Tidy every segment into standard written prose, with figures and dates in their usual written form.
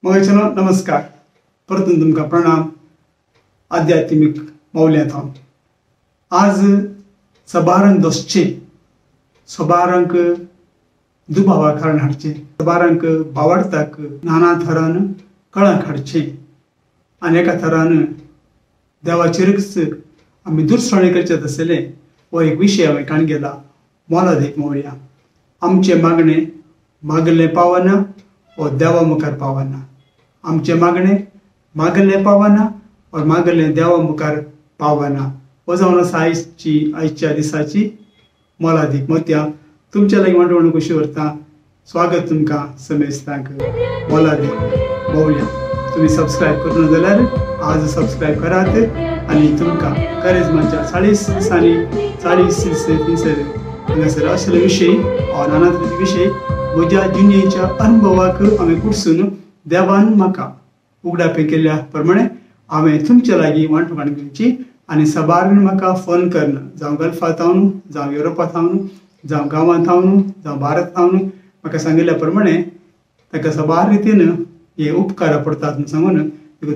मगचनो नमस्कार परतून तुमकां प्रणाम आध्यात्मिक मौल्यांत आज सबारांक दोसचे सबारांक दुबावा कारण हाडचे सबारांक बावडताक नाना थरान कळंक हाडचे आनी एका थरान देवाचेरच आमी दुरसवणे करचे आसले हो एक विशय हांवें काण गेला मोलादीक मौल्या आमचे मागणे मागले पावना व देवा मुखार पावना आमचे मागणे मागले पावना और मागले देवा मुखार पावना हो जावन आसा आयच्या दिसाची मोलादीक मोत्या तुमच्या लागीं वांटवण कशी व्हरता स्वागत तुमकां समेस्तांक मोलादीक मौल्या तुम्ही सबस्क्रायब करूं ना जाल्यार आज सबस्क्रायब करात आनी तुमकां करिज्माच्या 40 दिसांनी 40 दिसर हांगासर आशिल्ले विशय नाना तरेचे विशय म्हज्या जिणेच्या अनुभवाक हांवें कुडसून देवान म्हाका उगडापे केल्ल्या प्रमाणे हांवें तुमच्या लागीं वांटवण घेवची आनी सबारान म्हाका फोन करन जावं गल्फांत हांव जावं युरोपांत हांव जावं गांवांत हांव जावं भारत हांव म्हाका सांगिल्ल्या प्रमाणे ताका सबार रितीन हे उपकार पडटात म्हूण सांगून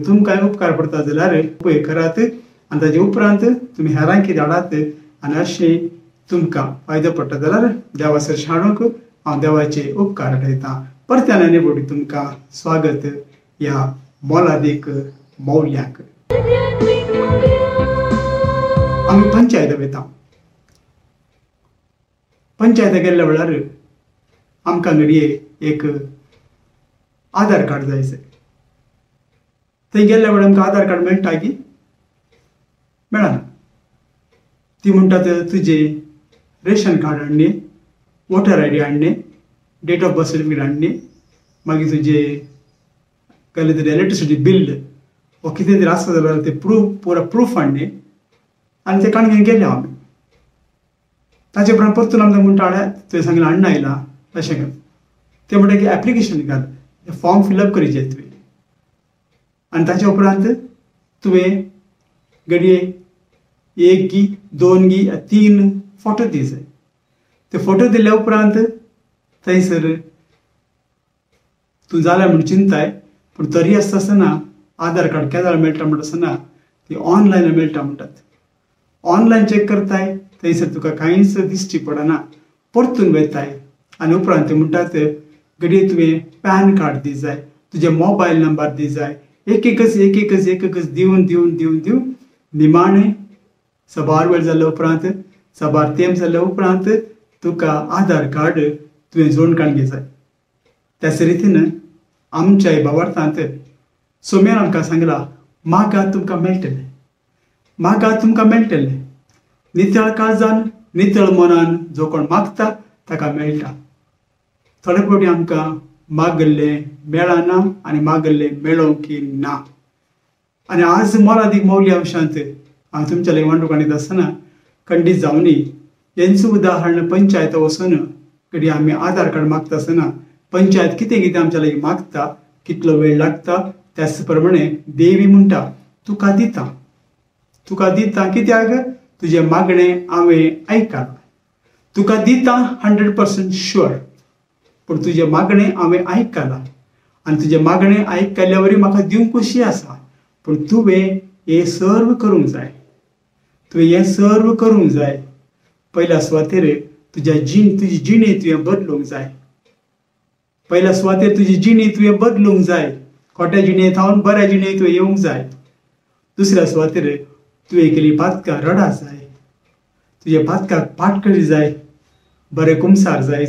तुमकांय उपकार पडटा जाल्यार उपेग करात आनी ताजे उपरांत तुमी हेरांक कितें धाडात आनी अशें तुमकां फायदो पडटा जाल्यार देवा सरशी हाडूंक हांव देवाचे उपकार आठयतां परत्यान आनी फावटी तुमकां स्वागत ह्या मोलादीक मौल्यांक आमी पंचायत वयता पंचायत गेल्ल्या वेळार आमकां घडये एक आधार कार्ड जाय आसलें थंय गेल्ल्या वेळार आमकां आधार कार्ड मेळटा की मेळना ती म्हणटात तुजे रेशन कार्ड हाडणे वोटर आय डी हाडणे डेट ऑफ बर्थ सर्टिफिकेट हाडणे मागीर तुजे कसलें तरी इलेक्ट्रिसिटी बिल वो कितें तरी आसा जाल्यार ते प्रूफ हाडणे आनी ते काणगेन गेले आमी ताचे उपरांत परतून आमकां म्हणटा तुवें सांगलें हाडून आयला तशें कर ते म्हणटा की एप्लिकेशन घाल फॉर्म फिलअप करचें तुवें आनी ताचे उपरांत तुवें घडये 1 गी 2 गी 3 फोटो दी जाय ते फोटो दिल्या उपरांत थंयसर तूं जाल्या म्हूण चिंताय पूण तरी आसतना आधार कार्ड केन्ना मेळटा म्हणटा ती ऑनलायन मेळटा म्हणटात ऑनलायन चॅक करताय थंयसर तुका कांयच दिश्टी पडना परतून वयताय आनी उपरांत ते म्हणटात घडये तुवें पॅन कार्ड दी जाय तुजे मोबायल नंबर दी जाय एक एकच दिवन निमाणें सबार वेळ जाल्या उपरांत सबार तेंप जाल्या उपरांत तुका आधार कार्ड तुवें जोडून काडूंक जाय त्याच रितीन आमच्या भावार्थांत सोम्यान आमकां सांगलां मागात तुमकां मेळटलें नितळ काळजान नितळ मनान जो कोण मागता ताका मेळटा थोडे फावटी आमकां मागल्लें मेळना आनी मागल्लें मेळोंक ना आनी आज मोलादीक मौल्या अंशांत हांव तुमच्या लागीं वांटून काडीत आसतना खंडीत जावनी हेंच उदाहरण पंचायत वचून घडये आमी आधार कार्ड मागता आसतना पंचायत कितें आमच्या लागीं मागता कितलो वेळ लागता त्याच प्रमाणे देवी म्हणटा तुका दिता कित्याक तुजें मागणें हांवें आयकलां तुका दिता 100% शुअर पूण तुजें मागणें हांवें आयकलां आनी तुजें मागणें आयकल्या वरी म्हाका दिवंक खुशी आसा पूण तुवें हें सर्व करूंक जाय पयल्या सुवातेर तुजी जिणी तुवें बदलूंक जाय पयल्या सुवातेर तुजी जिणी तुवें बदलूंक जाय खोट्या जिणेंत हांव बऱ्या जिणेंत तुवें येवंक जाय दुसऱ्या सुवातेर तुवें केली पातकां रडा जाय तुजे पातकाक पाट करी जाय बरे कुमसार जाय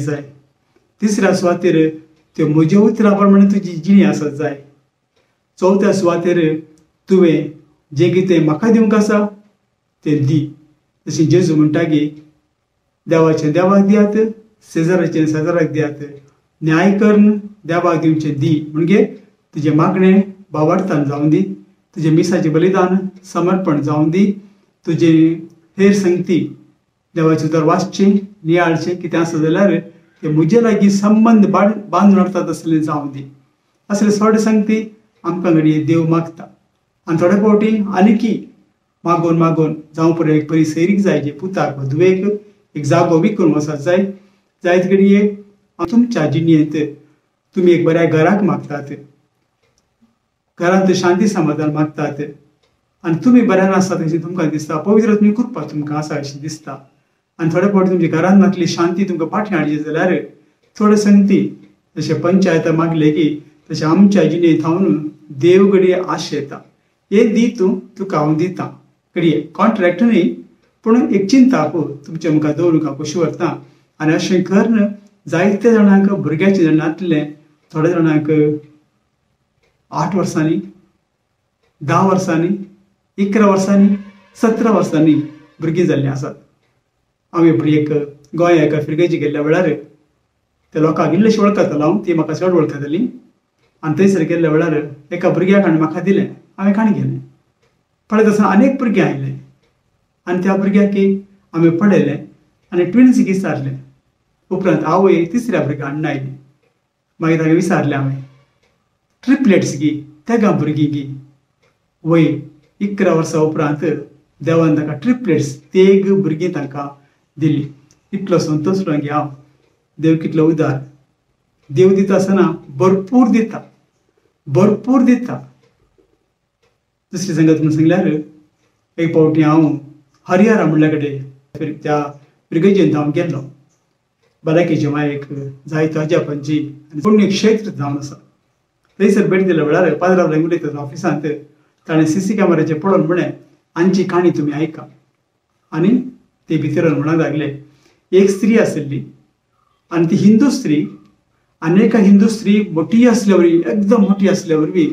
तिसऱ्या सुवातेर त्यो म्हज्या उतरा प्रमाणे तुजी जिणी आसत जाय चवथ्या सुवातेर तुवें जें कितें म्हाका दिवंक आसा तें दी जशी जेजू म्हणटा की देवाचें देवाक दियात शेजाराचें शेजाराक दियात न्याय करून देवाक दिवचें दी म्हणजे तुजें मागणें भावार्थान जावं दी तुजें मिसाचें बलिदान समर्पण जावं दी तुजें हेर संगती देवाचे उतर वाचचे नियाळचे कितें आसा जाल्यार ते म्हजे लागीं संबंद बांदून हाडटात असले जावं दी. असले थोडे संगती आमकां घडये देव मागता. आनी थोडे फावटी आनीकी मागोन मागोन जावं पळय एक बरी सैरीक जाय जे पुताक वधुवेक एक जागो विकून वचत जाय. जायत घडये तुमच्या जिणेंत तुमी एक बऱ्या घराक मागतात, घरांत शांती समाधान मागतात आनी तुमी बऱ्यान आसात अशें तुमकां दिसता. पवित्र आत्म्याची कृपा तुमकां आसा अशें दिसता. आनी थोडे फावटी तुमच्या घरांत नासली शांती तुमकां फाटीं हाडची जाल्यार थोड्यो संगती जशें पंचायत मागले की तशें आमच्या जिणेंत थावन देव घडये आशेता. हे दी तूं तुका हांव दितां. घडये कॉन्ट्रॅक्ट न्ही पूण एक चिंता पळय तुमच्या मुखार दवरूंक हांव कशी व्हरतां. आनी अशें करून जायत्या जाणांक भुरग्याचे जल्मांतले थोड्या जाणांक 8 वर्सांनी 10 वर्सांनी 11 वर्सांनी 17 वर्सांनी भुरगीं जाल्लीं आसात. हांव एपडी एक गोंया एका फिरगेची गेल्ल्या वेळार त्या लोकांक इल्लेशें वळखतालो हांव, ती म्हाका चड वळखतालीं. आनी थंयसर गेल्ल्या वेळार एका भुरग्याक हाणें म्हाका दिलें, हांवें काणी गेलें. पळयत आसतना अनेक भुरगे आयले आनी त्या भुरग्याक हांवें पळयलें आनी ट्विन्स विचारले. उपरांत आवय तिसऱ्या भुरग्याक हाडून आयली. मागीर ताका विचारलें हांवें ट्रिपलेट्स गी तेगा भुरगीं गी. वय 11 वर्सां उपरांत देवान ताका ट्रिपलेट्स तेग भुरगीं तांकां दिली. इतलो संतोष गे हांव. देव कितलो उदार. देव दिता आसतना भरपूर दिता, भरपूर दिता. दुसरी संगत म्हणून सांगल्यार एक फावटी हांव हरिहरा म्हणल्या कडेन त्या भुरगेजेंत हांव गेल्लो. भलायकेचे मायेक जायतो अजापांची आनी पुण्य क्षेत्र जावन आसा. थंयसर भेट दिल्या वेळार पाद्रा उलयता ऑफिसांत ताणें CC कॅमेराचे पळोवन म्हळें आमची काणी तुमी आयका. आनी ते भितर म्हणूंक लागले एक स्त्री आसली आनी ती हिंदू स्त्री आनी एका हिंदू स्त्री मोठी आसल्या वरवीं एकदम मोठी आसल्या वरवीं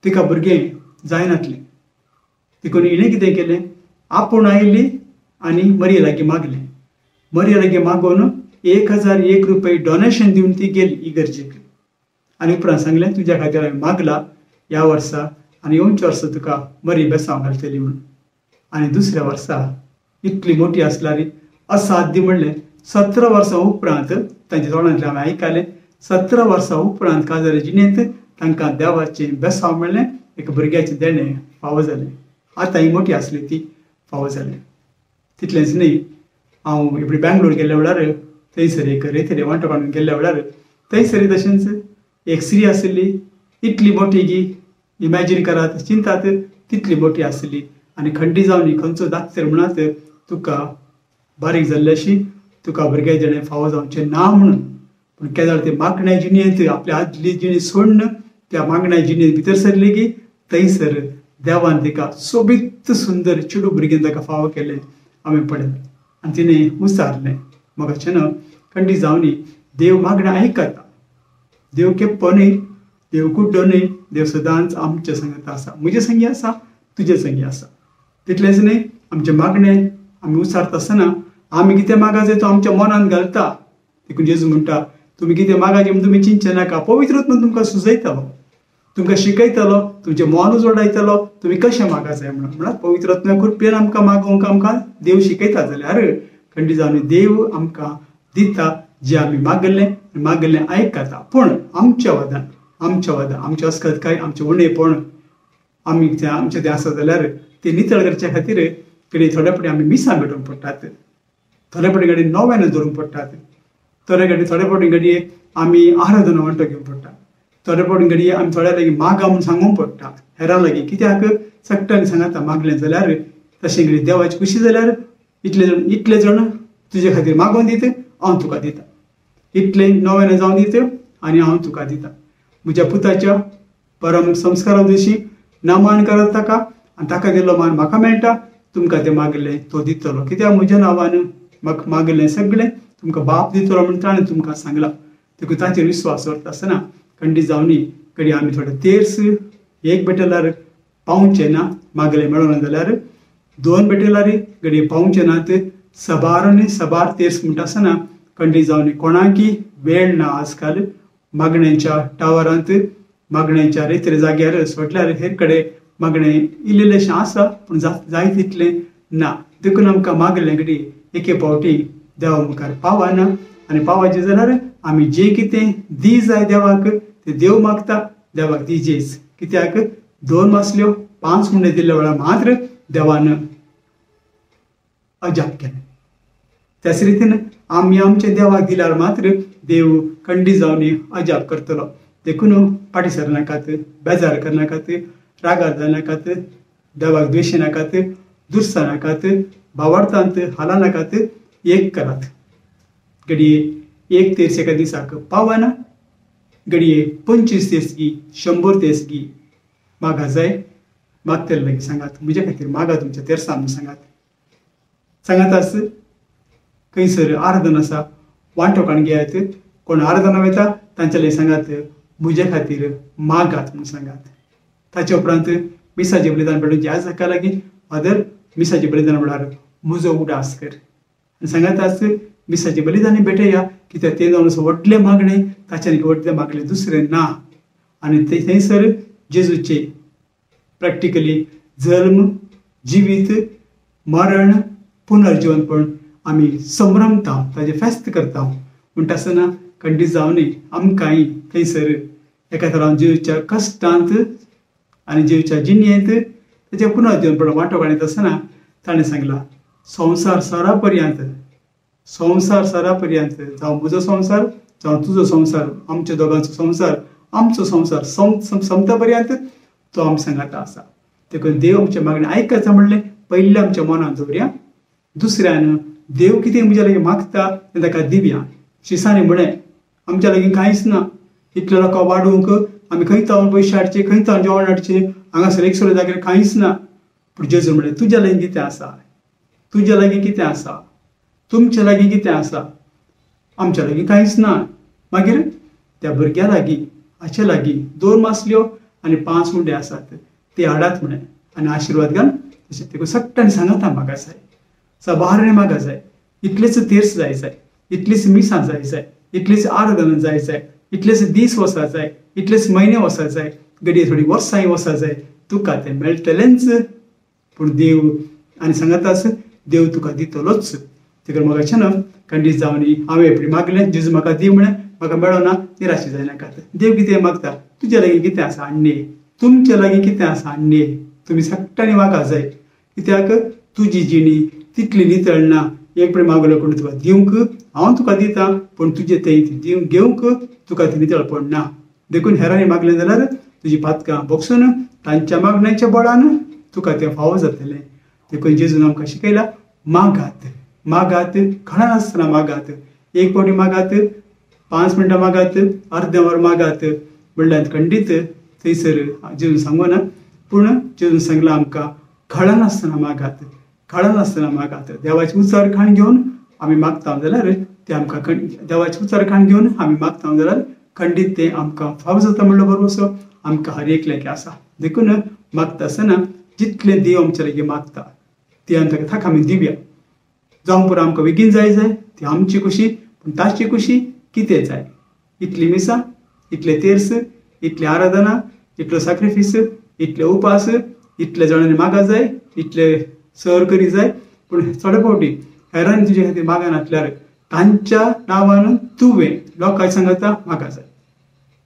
तिका भुरगें जायनासलें. देखून हिणें कितें केलें आपूण आयली आनी मरये लागीं मागलें. मरये लागीं मागोवन 1001 रुपये डोनेशन दिवन ती गेली इगर्जेक. आनी उपरांत सांगलें तुज्या खातीर हांवें मागला ह्या वर्सा आनी येवच्या वर्सा तुका मरी बेसांव घालतली म्हणून. आनी दुसऱ्या वर्सा इतली मोठी आसल्यार असाध्य म्हणलें. 17 वर्सां उपरांत तांच्या तोंडांतलें हांवें आयकलें. 17 वर्सां उपरांत काजाऱ्या जिणेंत तांकां देवाचें बेसांव मेळ्ळें, एक भुरग्याचें देणें फावो जालें. आतां ही मोठी आसली ती फावो जालें. तितलेंच न्ही, हांव एपडी बँगलोर गेल्ल्या वेळार थंयसर एक रेथेरे वांटो काडून गेल्ल्या वेळार थंयसर तशेंच एक स्त्री आसली. इतली मोठी गी इमॅजीन करात, चिंतात तितली मोठी आसली. आनी खंडी जावन खंयचो दाखतर म्हणत तुका बारीक जाल्ल्याशी तुका भुरगे जणे फावो जावचें ना म्हणून. पूण केदार ते मागण्या जिणेंत आपल्या आदली जिणी सोडून त्या मागण्या जिणेंत भितर सरली की थंयसर देवान तिका सोबीत सुंदर चेडूं भुरगें ताका फावो केलें हांवें पळयलें. आनी तिणें विचारलें मोगाचें न्हय खंडी जावनी देव मागण्या आयकता. देव केप्पो न्ही, देव कुड्डो न्ही, देव सदांच आमचे संगत आसा. म्हजे संगी आसा, तुजे संगी आसा. तितलेंच न्ही, आमचे मागणे आमी विचारता आसतना आमी कितें मागता तो आमच्या मनांत घालता. देखून जेजू म्हणटा तुमी कितें मागाचें म्हूण तुमी चिंतचे नाका, पवित्र आत्मा तुमकां सुचयतलो, तुमकां शिकयतलो, तुमचें मन जोडायतलो तुमी कशें मागप जाय म्हणून. म्हळ्यार पवित्र आत्म्या कृपेन आमकां मागोवंक आमकां देव शिकयता जाल्यार खंडी जावन देव आमकां दिता जें आमी मागलें आयकता. पूण आमच्या वादान आमचें अस्खतकाय आमचें उणेपण आमचें तें आसा जाल्यार तें नितळ करचे खातीर कडेन थोडे फावटी आमी मिसां भेटोवंक पडटात, थोडे फावटी घडये नव्यान धरूंक पडटात, थोडे फावटी घडये आमी आराधना वांटो घेवंक पडटा, थोडे फावटी घडये आमी थोड्या लागीं मागा म्हूण सांगूंक पडटा हेरां लागीं. कित्याक सक्टान सांगाता मागलें जाल्यार तशें घडये देवाची खुशी जाल्यार इतले जाण तुजे खातीर मागोवन दीत हांव तुका दिता, इतलें नव्यान जावन दीत आनी हांव तुका दिता. म्हज्या पुताच्या परम संस्कारा दिवशी नामान करत ताका आनी ताका दिल्लो मान म्हाका मेळटा. तुमकां तें मागलें तो दितलो, कित्याक म्हज्या नांवान म्हाका मागलें सगळें तुमकां बाप दितलो म्हणून ताणें तुमकां सांगलां. देखून ताचेर विस्वास दवरता आसतना खंडी जावनी घडये आमी थोडे तेर्स एक बेटलार पावचें ना, मागलें मेळोना जाल्यार 2 बेटलार घडये पावचें नात. सबार तेर्स म्हणटा आसतना खंडी जावनी कोणाकी वेळ ना आजकाल मागण्यांच्या टावरांत, मागण्यांच्या रेतरे जाग्यार सोडल्यार हेर कडेन मागणें इल्लेशें आसा पूण जाय तितलें ना. देखून आमकां मागले घडी एके फावटी देवा मुखार पावना आनी पावचे जाल्यार आमी जे कितें दी जाय देवाक ते देव मागता देवाक दिजेच. कित्याक 2 मासल्यो 5 हुंडे दिल्ल्या वेळार मात्र देवान अजाप केलें. त्याच रितीन आमी आमच्या देवाक दिल्यार मात्र देव खंडी जावन अजाप करतलो. देखून फाटी सरनाकात, बेजार करनाकात, रागार जानाकात, देवाक द्वेशनाकात, दुरसानाकात, भावार्थांत हालानाकात, एक करात. घडये 1 तेस एका दिसाक पावना, घडये 25 तेसगी 100 तेसगी मागा जाय. मागतले लागीं सांगात, म्हजे खातीर मागा तुमच्या तेरसा म्हणून सांगात. सांगात आस खंयसर आराधन आसा वांटोकान घेयात, कोण आराधना वयता तांचे लागीं सांगात म्हजे खातीर मागात म्हणून सांगात. ताचे उपरांत मिसाचें बलिदान पेटोवचें ह्या जाका लागीं फादर मिसाचें बलिदान वेळार म्हजो उडास कर आनी सांगात आस मिसाचें बलिदान भेटया. कित्याक तें जावन असो व्हडलें मागणें ताच्यान व्हडलें मागणें दुसरें ना. आनी थंयसर जेजूचे प्रॅक्टिकली जल्म, जिवीत, मरण, पुनर्जीवनपण आमी संभ्रमता, ताजे फेस्त करता. म्हणटा आसतना खंडीत जावन आमकांय थंयसर एका तरान जेजूच्या कश्टांत आनी जेजूच्या जिणेंत ताचें पुनर्जीवनपण वांटो काडीत आसतना ताणें सांगलां संवसार सरा पर्यंत जावं म्हजो संवसार जावं तुजो संवसार, आमच्या दोगांचो संवसार, आमचो संवसार संपता पर्यंत तो आमी सांगाता आसा. देखून देव आमचे मागणें आयकता म्हणलें पयलें आमच्या मनांत दवरया. दुसऱ्यान देव कितें म्हज्या लागीं मागता तें ताका दिवया. शिसांनी म्हळें आमच्या लागीं कांयच ना, इतल्या लोकांक वाडोवंक आमी खंय तावन पयशे हाडचे, खंय तावन जेवण हाडचें, हांगासर एक सगळे जाग्यार कांयच ना. पूण जेजू म्हळें तुज्या लागीं कितें आसा, तुज्या लागीं कितें आसा, तुमच्या लागीं कितें आसा, आमच्या लागीं कांयच ना. मागीर त्या भुरग्या लागीं हाचे लागीं 2 मासल्यो आनी 5 हुंडे आसात ते हाडात म्हळें आनी आशिर्वाद घाल. तशें देखून सट्टांनी सांगाता म्हाका जाय, सबारणे म्हाका जाय, इतलेच तेर्स जाय जाय, इतलीच मिसां जाय जाय, इतलीच आराधना जाय जाय, इतलेच दीस वसा जाय, इतलेच म्हयने वसा जाय, घडये थोडी वर्सांय वसा जाय. तुका तें मेळटलेंच. पूण देव आनी सांगाता आस देव तुका दितलोच. देखून म्हाका न्हू खंडीत जावन हांवें एपडी मागलें जेजू म्हाका दी म्हळें म्हाका मेळना निराशी जायनाकात. देव कितें मागता तुज्या लागीं कितें आसा हाडणे, तुमच्या लागीं कितें आसा हाडणे, तुमी सट्टांनी म्हाका जाय. कित्याक तुजी जिणी तितली नितळ ना. एक पळय मागलो कोण तुका दिवंक हांव तुका दिता, पूण तुजें तें घेवंक तुका तें नितळपण ना. देखून हेरांनी मागलें जाल्यार तुजी पातकां बोगसून तांच्या मागण्याच्या बळान तुका तें फावो जातलें. देखून जेजून आमकां शिकयलां मागात, मागात, खणानासतना मागात, एक फावटी मागात, 5 मिनटां मागात, अर्दें वर मागात म्हणल्यार खंडीत थंयसर जेजून सांगना. पूण जेजून सांगलां आमकां खळनासतना मागात, खळनासतना मागात. देवाची उचार खाण घेवन आमी मागता जाल्यार तें आमकां देवाची उचार खाण घेवन आमी मागता जाल्यार खंडीत तें आमकां फावो जाता म्हणलो बरोबर असो आमकां हर एकल्याक आसा. देखून मागता आसतना जितलें देव आमचे लागीं मागता तें आमी ताका आमी दिवया. जावं पुरो आमकां बेगीन जाय जाय ती आमची खुशी, पूण ताची खुशी कितें जाय. इतली मिसां, इतले तेर्स, इतली आराधना, इतलो सॅक्रिफीस, इतले उपास, इतले जाणांनी मागा जाय, इतले सर करी जाय. पूण चड फावटी हेरांनी तुजे खातीर मागा नासल्यार तांच्या नांवान तुवें लोकांक सांगता म्हाका जाय.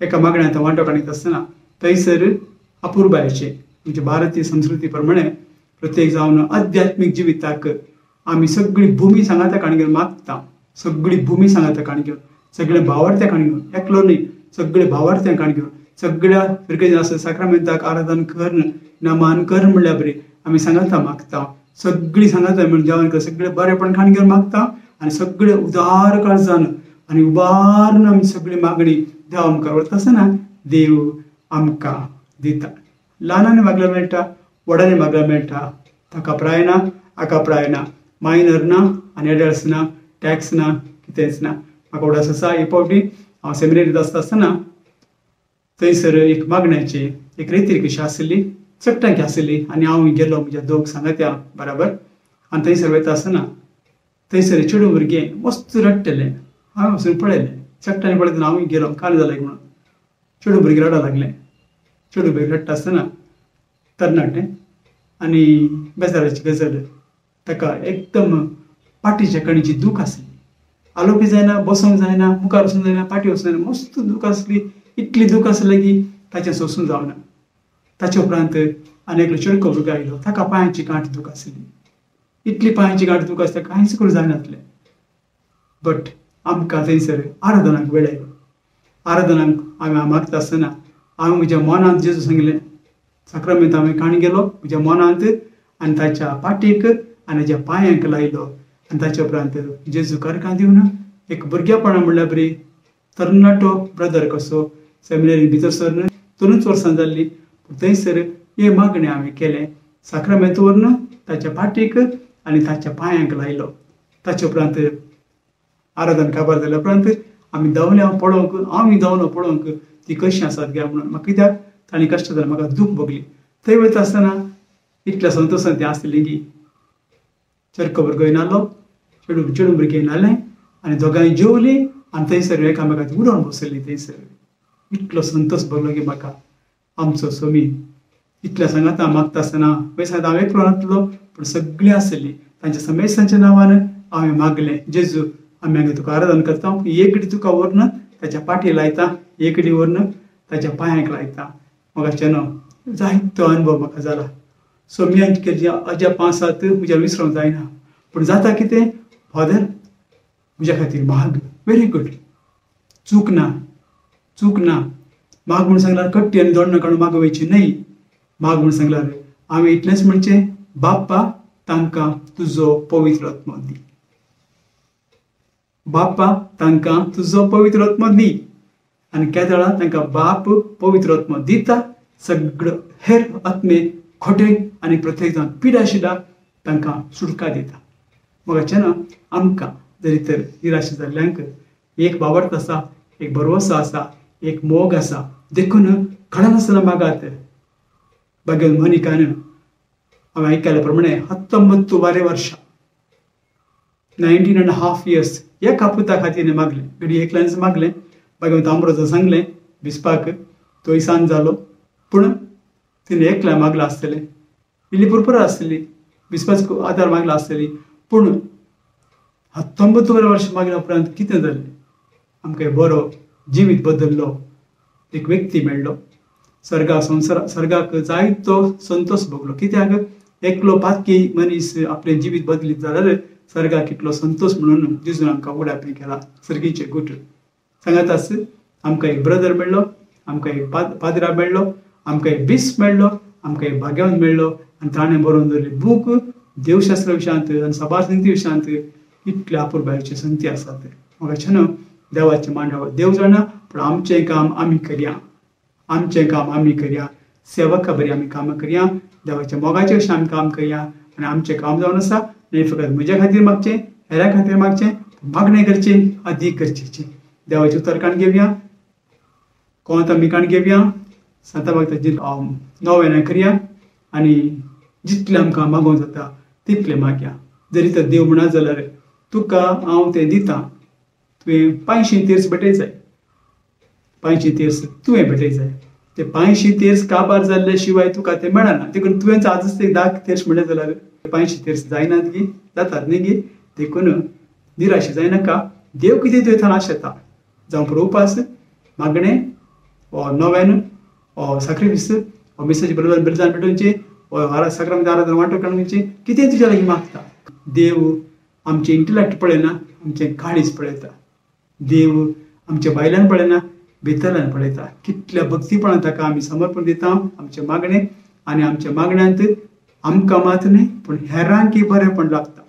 एका मागण्या वांटो काडीत आसतना थंयसर अपुर्बायेचें म्हणजे भारतीय संस्कृती प्रमाणे प्रत्येक जावन आध्यात्मीक जिविताक आमी सगळी भुमी सांगाता काणी घेवन मागता. सगळी भुमी सांगाता काणी घेवन, सगळे भावार्थ्या काणी घेवन, एकलो न्ही सगळे भावार्थ्या काणी घेवन, सगळ्या फिरके आसा साक्रामेंताक आराधन कर नमान कर म्हणल्या बरी आमी सांगाता मागता. सगळीं सांगाता म्हणून जेवण कर सगळे बरेपण काणी घेवन मागता आनी सगळे उदार काळजान आनी उबारून आमी सगळी मागणी देव आमकां वता आसतना देव आमकां दिता. ल्हानांनी मागल्यार मेळटा, व्हडांनी मागल्यार मेळटा. ताका प्राय ना, हाका प्राय ना, मायनर ना आनी एडल्ट्स ना, टॅक्स ना, कितेंच ना. म्हाका उडास आसा एक फावटी हांव सेमिनारींत आसतना थंयसर एक मागण्याची एक रिती कशी आसली, चट्टांकी आसली आनी हांव गेलो म्हज्या 2 सांगात्या बराबर आनी थंयसर वयता आसतना थंयसर चेडूं भुरगें मस्त रडटलें. हांवें वचून पळयलें, चट्टांनी पळयतना हांव गेलो काल जालें म्हणून. चेडूं भुरगें रडा लागलें. चेडूं भुरगें रडटा आसतना तरणाटें आनी बेजाराची गजाल ताका एकदम पाठीच्या कणीची दूख आसली. आलोवपी जायना, बसोंक जायना, मुखार वचूंक जायना, फाटी वचूंक जायना, मस्त दूख आसली. इतली दूख आसली की ताचें सोंसूंक जावना. ताचे उपरांत आनी एकलो चेडको भुरगो आयलो. ताका पांयाची गांठ दूख आसली. इतली पांयाची गांठ दूख आसता कांयच करूं जायनासलें. बट आमकां थंयसर आराधनाक वेळ आयलो. आराधनाक हांवें मागता आसतना हांवें म्हज्या मनांत जेजू सांगलें, साक्रामेंत हांवें काणी गेलो म्हज्या मनांत आनी ताच्या पाठीक आनी ताच्या पांयांक लायलो. आनी ताचे उपरांत जेजू कारकां दिवन एक भुरगेपणा म्हणल्यार बरी तरणाटो ब्रदर कसो सेमिनरी भितर सरन 3 वर्सां जाल्लीं. थंयसर हे मागणें हांवें केलें. साक्रामेंत व्हरून ताच्या पाठीक आनी ताच्या पांयांक लायलो. ताचे उपरांत आराधना काबार जाल्या उपरांत आमी देंवले पळोवंक ती कशी आसात गे म्हणून. म्हाका कित्याक तांणी कश्ट जालें, म्हाका दूख भोगली. थंय वयता आसतना इतल्या संतोशान तें आसलें की चेडको भुरगो येवन आहलो, चेडूं भुरगें येवन आहलें आनी दोगांय जेवलीं आनी थंयसर एकामेकांक उडोवन बसयलीं. थंयसर इतलो संतोश भोगलो की म्हाका आमचो स्वामी. इतल्या सांगात हांव मागता आसतना पळय सांगता हांव एकलो नासलो, पूण सगळीं आसलीं. तांच्या समेस्तांच्या नांवान हांवें मागलें, जेजू आमी हांगा तुका आराधना करता. एकडी तुका व्हरून ताच्या पाठी लायता, एकडी व्हरून ताच्या पांयांक लायता. म्हाका जायतो अनुभव म्हाका जाला. स्वामी केल्ली अजा 5-7 म्हज्या विसरूंक जायना. पूण जाता कितें, फादर म्हज्या खातीर माग, व्हेरी गूड, चूक ना. माग म्हूण सांगल्यार कट्टी आनी दोंड काडून मागोवची न्हय. माग म्हूण सांगल्यार हांवें इतलेंच म्हणचें, बाप्पा तांकां तुजो पवित्र आत्मो दी. बाप्पा तांकां तुजो पवित्र आत्मो दी. आनी केदळा तांकां बाप पवित्र आत्मो दिता. सगळो हेर आत्मे खोटे आनी प्रत्येक जाण पिडा शिडा तांकां सुटका दिता. म्हाका आमकां जरी तर निराश जाल्ल्यांक एक बाबर्थ आसा, एक भरवोसो आसा, एक मोग आसा. देखून खडनासतना मागात. भगवन मोनिकान हांवें आयकल्या प्रमाणे 19 वर्सां 19.5 years एका पुता खातीर मागलें. घडी एकल्यानच मागलें. भगवंत आंब्रोजा सांगलें बिस्पाक, तोय सांज जालो, पूण तिणें एकल्या मागला आसतलें. इल्ली पुरपुरा आसतली, बिस्पाचो आदार मागला आसतली. पूण 19 वर्सां मागल्या उपरांत कितें जालें, आमकां बरो जिवीत बदल्लो, एक व्यक्ती मेळ्ळो. सर्गाक जायतो संतोश भोगलो. कित्याक एकलो पातकी मनीस आपलें जिवीत बदलीत जाल्यार सर्गाक कितलो संतोश म्हणून जेजून आमकां उडापी केला. सर्गीचे गुट सांगात आस. आमकां एक ब्रदर मेळ्ळो, आमकां एक पाद्रा मेळ्ळो, आमकां एक बिस्प मेळ्ळो, आमकां एक भाग्यवंत मेळ्ळो. आनी ताणें बरोवन दवरली बूक देवशास्त्रा विशयांत आनी सभा संगती विशयांत इतल्या अपुरबायेच्यो संगती आसात. म्हाका देवाचें मांडावळ देव जाणा, पूण आमचें काम आमी करया. सेवका बरी आमी कामां करया. देवाच्या मोगाचें अशें आमी काम करया. आनी आमचें काम जावन आसा. न्ही फकत म्हज्या खातीर मागचें, हेऱ्या खातीर मागचें, मागणें करचें, अदीक गरजेचें. देवाचें उतरकाण घेवया, कोंत आमी काण घेवया, सांता भक्ताची नोवेनां करया आनी जितलें आमकां मागोवंक जाता तितलें मागया. जरी तर देव म्हणत जाल्यार तुका हांव तें दितां, तुवें 500 तीर्स भेटय 500 तीर्स तुवें भेटय जाय. ते 500 तीर्स काबार जाल्ले शिवाय तुका तें मेळना. देखून तुवें आजच ते 10 तीर्स म्हणलें जाल्यार 500 तीर्स जायनात गी, जातात न्ही गी. देखून निराश जायनाका. देव कितें तुवें थंय आशेता, जावं पुरो उपास, मागणें, वा नोवेन, वा सॅक्रिफीस, वा मेसेज बिरजान भेटोवचें, वा साक्रामेंत आराधना वांटो काडूंची, कितें तुज्या लागीं मागता. देव आमचें इंटलॅक्ट पळयना, आमचें काळीज पळयता. देव आमच्या भायल्यान पळयना, भितरल्यान पळयता. कितल्या भक्तीपणान ताका आमी समर्पण दिता आमचे मागणें. आनी आमच्या मागण्यांत आमकां मात न्ही पूण हेरांकय बरेंपण लागता.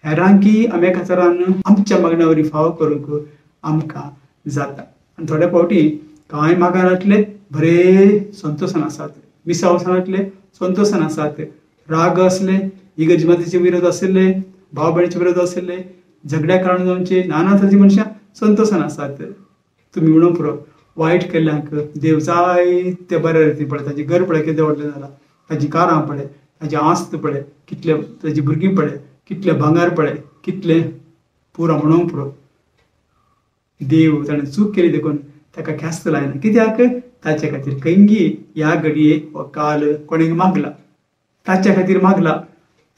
हेरांकय आमी एका तरान आमच्या मागण्या वरवीं फाव करूंक आमकां जाता. आनी थोड्या फावटी कांय मागारांतले बरे संतोशान आसात, विसावसानांतले संतोशान आसात. राग असले, इगर्जे मातेचे विरोध आशिल्ले, भाव भयणीचे विरोध आशिल्ले, झगड्या कारण जावचे नाना तरेची मनशां संतोशान आसात. तुमी म्हणून पुरो वायट केल्ल्यांक देव जायते बऱ्या रितीन पळय. ताची घर पळय कितें व्हडलें जालां, ताची कारां पळय, ताची आस्त पळय, कितले ताची भुरगीं पळय, कितले भांगार पळय, कितले पुरो म्हणूंक पुरो. देव ताणें चूक केली देखून ताका ख्यास्त लायना. कित्याक ताचे खातीर कंगी ह्या घडये वा काल कोणें मागला, ताच्या खातीर मागला.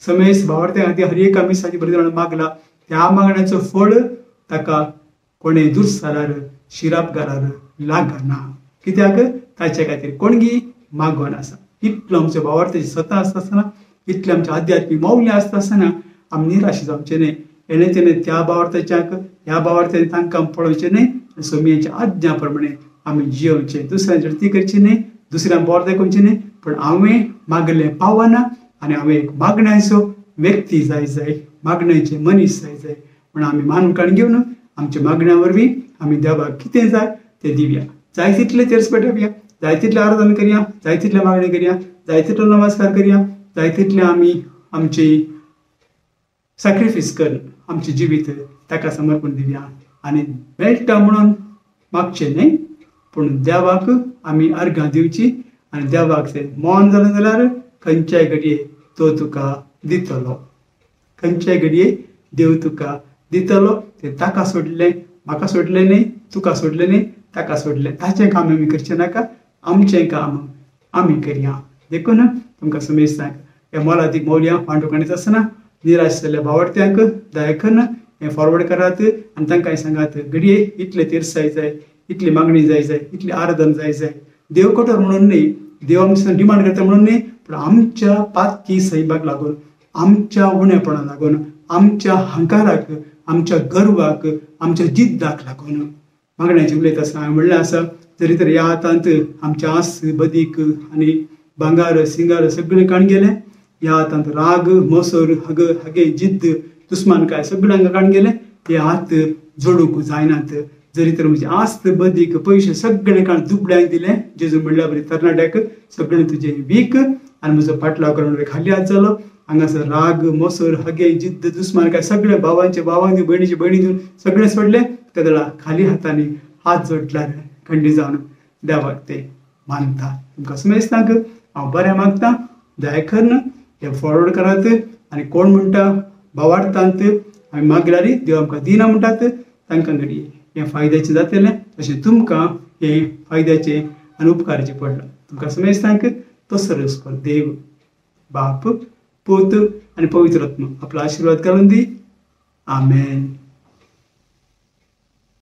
समेस भावार्थ्या खातीर हर एक आमी साची बरें मागला त्या मागण्याचं फळ ताका कोणे दुरसारार शिरापगारार लागना कित्याक ताचे खातीर कोणगी मागोन आसा. इतलो आमच्या भावार्थ्याची स्वता आसतना इतले आमचे आध्यात्मीक मौल्य आसतना आमी निराश जावचे न्हय. एणे तेणे त्या भावार्थ्याच्याक ह्या भावार्थ्यान तांकां पळोवचें न्हय. सोमयेच्या आज्ञा प्रमाणे आमी जियोवचें. दुसऱ्यांची रती करची न्हय, दुसऱ्यांक बोर दाखोवचें न्हय, पण हांवें मागलें पावना आनी हांवें एक मागण्याचो व्यक्ती जाय मागण्याचे मनीस जाय म्हणून आमी मानकाण घेवन आमच्या मागण्या वरवीं आमी देवाक कितें जाय तें दिवया. जाय तितले तेर्स पेटवया, जाय तितलें आराधना करया, जाय तितलें मागणी करया, जाय तितलो नमस्कार करया, जाय तितलें आमी आमची सॅक्रिफायस करून आमचे जिवीत ताका समर्पण दिवया. आनी मेळटा म्हणून मागचें न्हय, पूण देवाक आमी अर्घां दिवची आनी देवाक तें मौन जालें जाल्यार खंयच्याय घडये तो तुका दितलो. खंयच्याय घडये देव तुका दितलो. तें ताका सोडलें, म्हाका सोडलें न्हय, तुका सोडलें न्हय, ताका सोडलें. ताचें काम आमी करचें नाका, आमचें काम आमी करया. देखून तुमकां समेज सांग ह्या मोलादीक मौल्या वांटूक आसतना निराश जाल्ल्या भावार्थ्यांक दया करून हें फॉरवर्ड करात आनी तांकां सांगात घडये इतले तेरसाय जाय, इतली मागणी जाय, इतली आराधन जाय. देव कठोर म्हणून न्हय, देव आमचे डिमांड करता म्हणून न्हय, पूण आमच्या पातकी सैबाक लागून, आमच्या उणेपणाक लागून, आमच्या अहंकाराक, आमच्या गर्वाक, आमच्या जिद्दाक लागून मागण्याचें उलयता आसतना हांवें म्हणलें आसा जरी तर ह्या हातांत आमच्या आस बदीक आनी भांगार सिंगार सगळें काण गेलें. ह्या हातांत राग मोसोर हगे जिद्द दुस्मानकाय सगळ्यांक काण गेलें. हे हात जोडूंक जायनात. जरी तर म्हजी आस्त बदीक पयशे सगळें काण दुबड्यांक दिलें. जेजू म्हणल्या बरी तरणाट्याक सगळें तुजें वीक आनी म्हजो फाटलाव करून खाली हात जालो. हांगासर राग मोसोर हगे जिद्द दुस्मानकाय सगळें भावांचे भावांक दिवन भयणीचे भयणी दिवन सगळें सोडलें. कदळा खाली हातांनी हात जोडल्यार खंडी जावन देवाक ते मानता. तुमकां समेजतांक हांव बरें मागतां, दया करून हे फॉरवर्ड करात. आनी कोण म्हणटा भावार्थांत हांवें मागल्यार देव आमकां दिना म्हणटात तांकां घडये हें फायद्याचें जातलें. तशें तुमकां हे फायद्याचें आनी उपकाराचें पडलां. तुमकां समेजतांक तो सर्वेस्पर देव बाप पूत आनी पवित्र आत्मा आपलो आशिर्वाद घालून दी. आमेन.